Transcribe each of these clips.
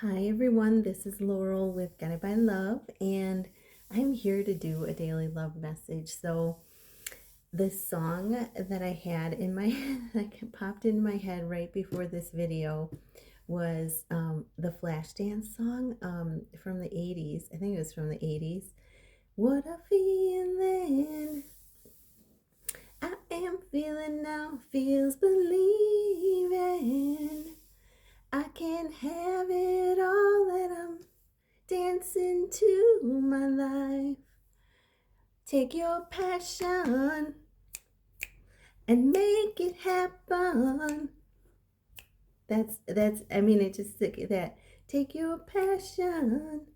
Hi everyone, this is Laurel with Guided by Love, and I'm here to do a daily love message. So, the song that I had in my that popped into my head right before this video was the Flashdance song from the 80s. I think it was from the 80s. What a feeling I am feeling now feels believing. I can have it all that I'm dancing to my life. Take your passion and make it happen. That's I mean it just that take your passion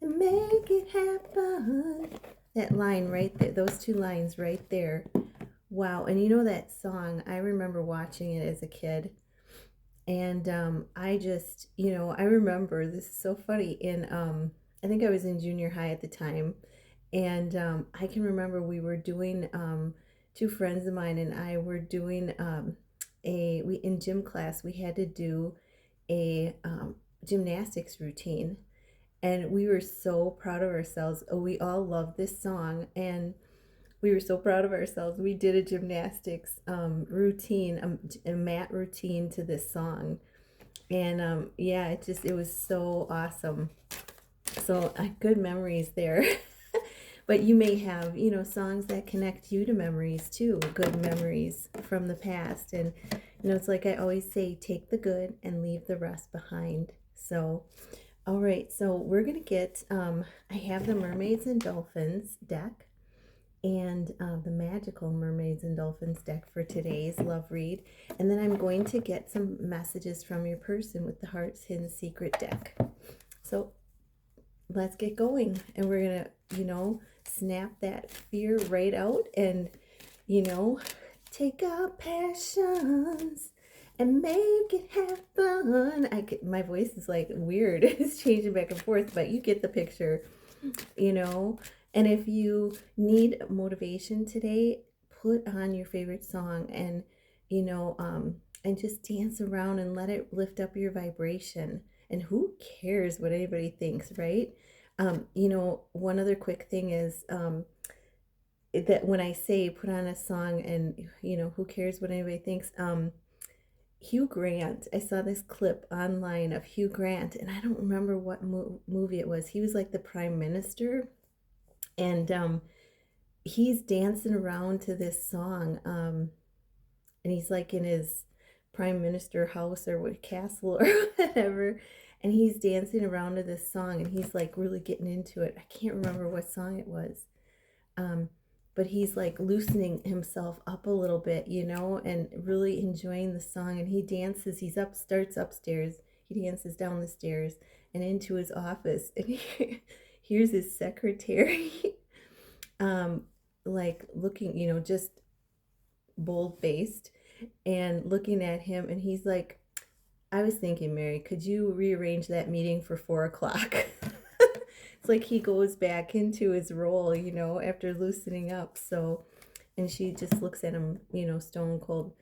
and make it happen. That line right there, those two lines right there. Wow. And you know that song, I remember watching it as a kid. And I just, I remember this is so funny. I think I was in junior high at the time, and I can remember we were doing two friends of mine and I were doing we in gym class we had to do a gymnastics routine, and we were so proud of ourselves. Oh, we all loved this song, and we were so proud of ourselves. We did a gymnastics routine, a mat routine to this song, and yeah, it was so awesome. So good memories there. But you may have, songs that connect you to memories too, good memories from the past. And, it's like I always say, take the good and leave the rest behind. So, all right, so we're going to get, I have the Mermaids and Dolphins deck and the Magical Mermaids and Dolphins deck for today's love read. And then I'm going to get some messages from your person with the Heart's Hidden Secret deck. So let's get going, and we're gonna snap that fear right out, and take our passions and make it happen. My voice is like weird. It's changing back and forth, but you get the picture. And if you need motivation today, put on your favorite song, and and just dance around and let it lift up your vibration. And who cares what anybody thinks, right? One other quick thing is that when I say put on a song and, who cares what anybody thinks, Hugh Grant, I saw this clip online of Hugh Grant, and I don't remember what movie it was. He was like the prime minister, and he's dancing around to this song, and he's like in his prime minister house or what, castle or whatever, and he's dancing around to this song, and he's like really getting into it. I can't remember what song it was, um, but he's like loosening himself up a little bit, and really enjoying the song. And he dances. Starts upstairs. He dances down the stairs and into his office, and here's his secretary, like looking, just bold faced and looking at him, and he's like, I was thinking, Mary, could you rearrange that meeting for 4 o'clock? It's like he goes back into his role, after loosening up. So, and she just looks at him, stone cold.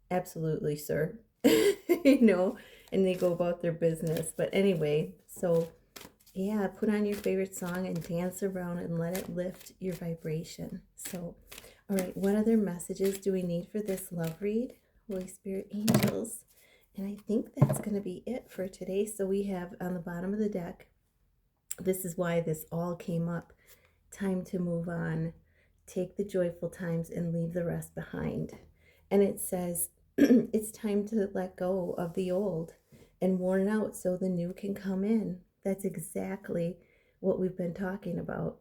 Absolutely, sir. And they go about their business. But anyway, so yeah, put on your favorite song and dance around and let it lift your vibration. So, all right, what other messages do we need for this love read? Holy Spirit, angels. And I think that's going to be it for today. So we have on the bottom of the deck, this is why this all came up, time to move on, take the joyful times and leave the rest behind. And it says, it's time to let go of the old and worn out so the new can come in. That's exactly what we've been talking about.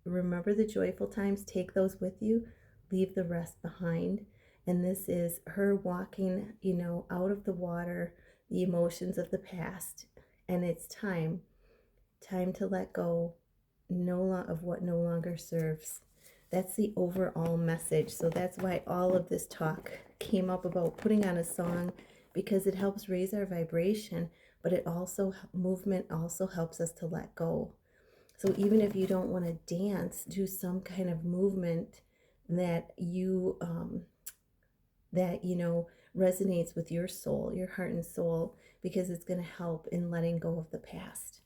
Remember the joyful times, take those with you, leave the rest behind. And this is her walking, out of the water, the emotions of the past. And it's time to let go of what no longer serves. That's the overall message. So that's why all of this talk came up about putting on a song, because it helps raise our vibration, but movement also helps us to let go. So even if you don't want to dance, do some kind of movement that resonates with your soul, your heart and soul, because it's going to help in letting go of the past.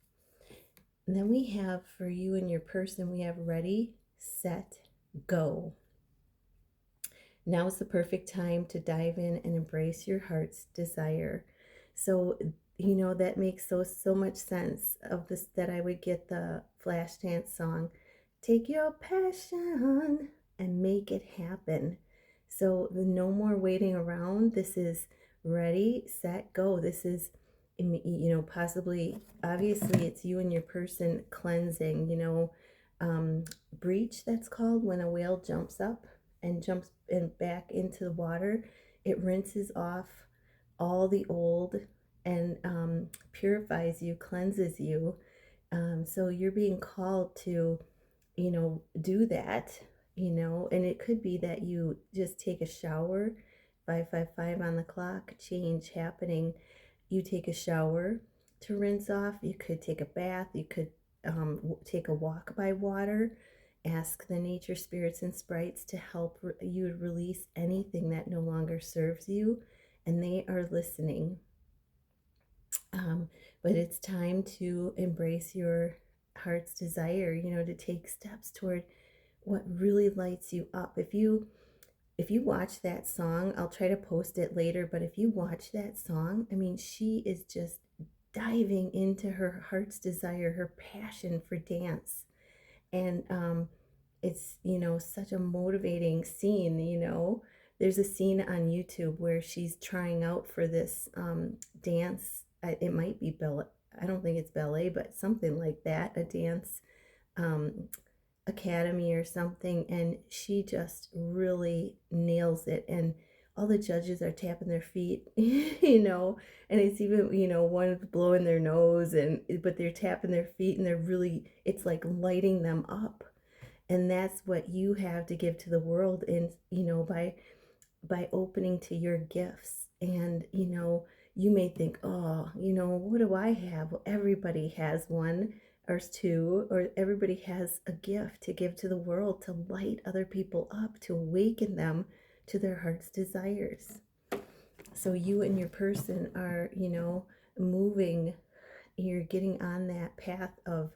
And then we have, for you and your person, we have ready, set, go. Now is the perfect time to dive in and embrace your heart's desire. So, that makes so much sense of this, that I would get the flash dance song. Take your passion and make it happen. So the no more waiting around. This is ready, set, go. This is, possibly, obviously it's you and your person cleansing, breach, that's called, when a whale jumps up and jumps and back into the water. It rinses off all the old and purifies you, cleanses you. So you're being called to, do that, and it could be that you just take a shower, 555 on the clock, change happening. You take a shower to rinse off. You could take a bath. You could take a walk by water. Ask the nature spirits and sprites to help you release anything that no longer serves you, and they are listening. But it's time to embrace your heart's desire, to take steps toward what really lights you up. If you watch that song, I'll try to post it later, but if you watch that song, I mean, she is just diving into her heart's desire, her passion for dance. And it's, such a motivating scene. There's a scene on YouTube where she's trying out for this dance. It might be ballet. I don't think it's ballet, but something like that, a dance academy or something, and she just really nails it. And all the judges are tapping their feet, and it's even, one blowing their nose, but they're tapping their feet, and it's like lighting them up. And that's what you have to give to the world, and by opening to your gifts. And you may think, oh, what do I have? Well, everybody has one or two, or everybody has a gift to give to the world, to light other people up, to awaken them to their heart's desires. So you and your person are, moving, you're getting on that path of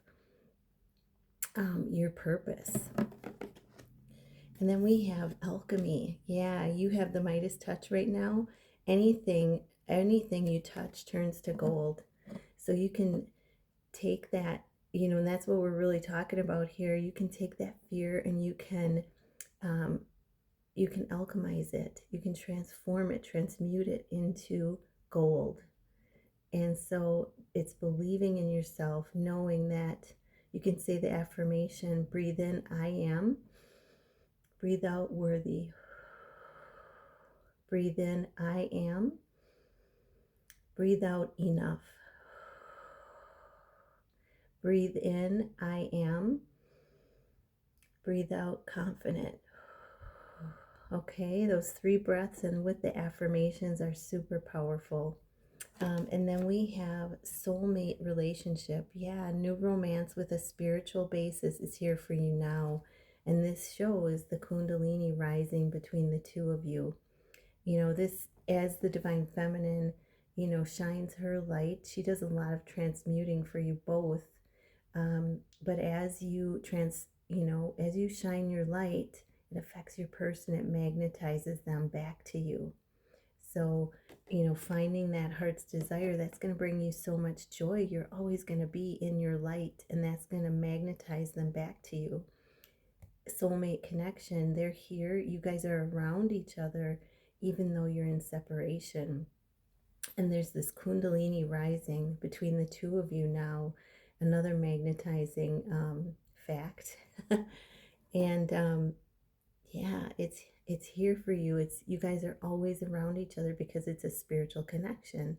your purpose. And then we have alchemy. Yeah, you have the Midas touch right now. Anything you touch turns to gold. So you can take that, and that's what we're really talking about here. You can take that fear and you can alchemize it. You can transform it, transmute it into gold. And so it's believing in yourself, knowing that you can say the affirmation, breathe in, I am. Breathe out, worthy. Breathe in, I am. Breathe out, enough. Breathe in, I am. Breathe out, confident. Okay, those 3 breaths and with the affirmations are super powerful. And then we have soulmate relationship. Yeah, new romance with a spiritual basis is here for you now. And this shows the Kundalini rising between the two of you. This, as the Divine Feminine, shines her light. She does a lot of transmuting for you both. But as you as you shine your light, it affects your person. It magnetizes them back to you. So, finding that heart's desire, that's going to bring you so much joy. You're always going to be in your light, and that's going to magnetize them back to you. Soulmate connection, they're here. You guys are around each other, even though you're in separation. And there's this Kundalini rising between the two of you now, another magnetizing fact. And yeah, it's here for you. You guys are always around each other because it's a spiritual connection.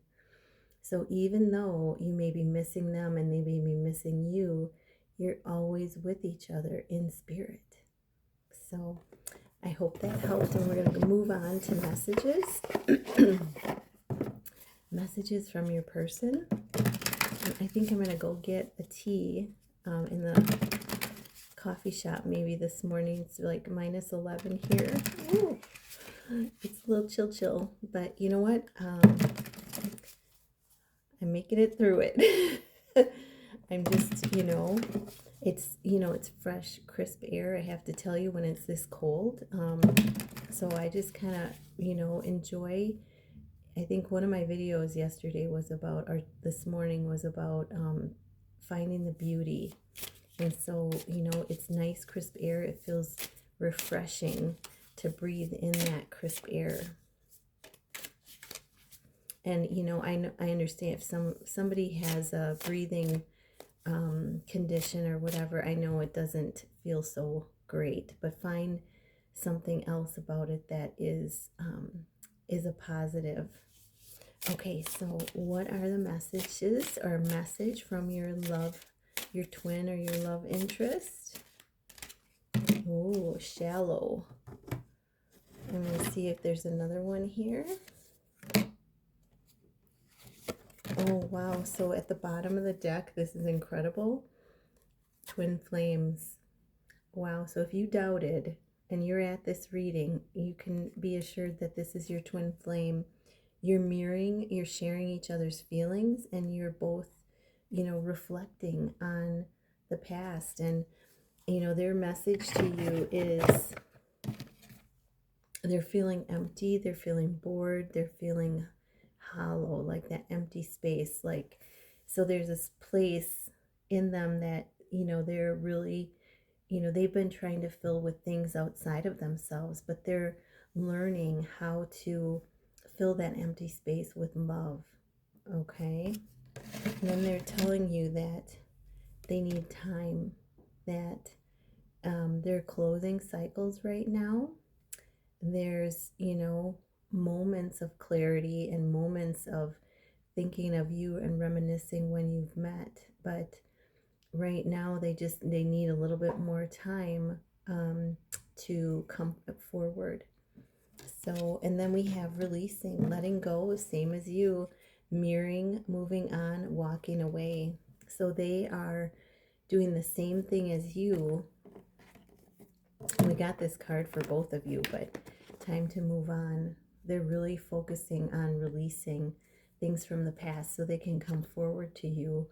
So even though you may be missing them and they may be missing you, you're always with each other in spirit. So I hope that helped, and we're going to move on to messages. Messages from your person. And I think I'm going to go get a tea in the coffee shop maybe this morning. It's like -11 here. Ooh. It's a little chill, but you know what? I'm making it through it. I'm just, it's fresh, crisp air. I have to tell you when it's this cold. So I just kind of, enjoy. I think one of my videos yesterday was about, or this morning was about finding the beauty. And so, it's nice, crisp air. It feels refreshing to breathe in that crisp air. And I understand if somebody has a breathing condition or whatever, I know it doesn't feel so great, but find something else about it that is a positive. Okay, so what are the messages or message from your twin or your love interest? Oh, shallow. I'm going to see if there's another one here. Oh, wow. So at the bottom of the deck, this is incredible. Twin flames. Wow. So if you doubted and you're at this reading, you can be assured that this is your twin flame. You're mirroring, you're sharing each other's feelings, and you're both, reflecting on the past. And, their message to you is they're feeling empty, they're feeling bored, they're feeling hollow, like that empty space. Like, so there's this place in them that, they're really, they've been trying to fill with things outside of themselves, but they're learning how to fill that empty space with love. Okay. And then they're telling you that they need time, that they're closing cycles right now. There's, moments of clarity and moments of thinking of you and reminiscing when you've met. But right now they need a little bit more time to come forward. So, and then we have releasing, letting go, same as you, mirroring, moving on, walking away. So they are doing the same thing as you. We got this card for both of you, but time to move on. They're really focusing on releasing things from the past so they can come forward to you,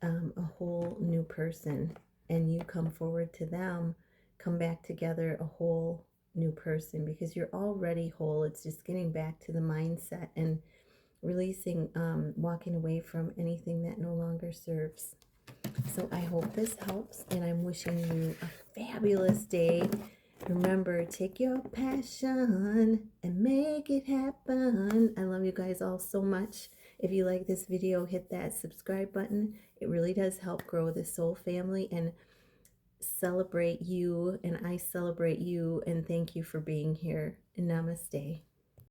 a whole new person, and you come forward to them, come back together a whole new person, because you're already whole. It's just getting back to the mindset and releasing, walking away from anything that no longer serves. So I hope this helps, and I'm wishing you a fabulous day. Remember, take your passion and make it happen. I love you guys all so much. If you like this video, hit that subscribe button. It really does help grow the soul family and celebrate you, and I celebrate you, and thank you for being here. Namaste.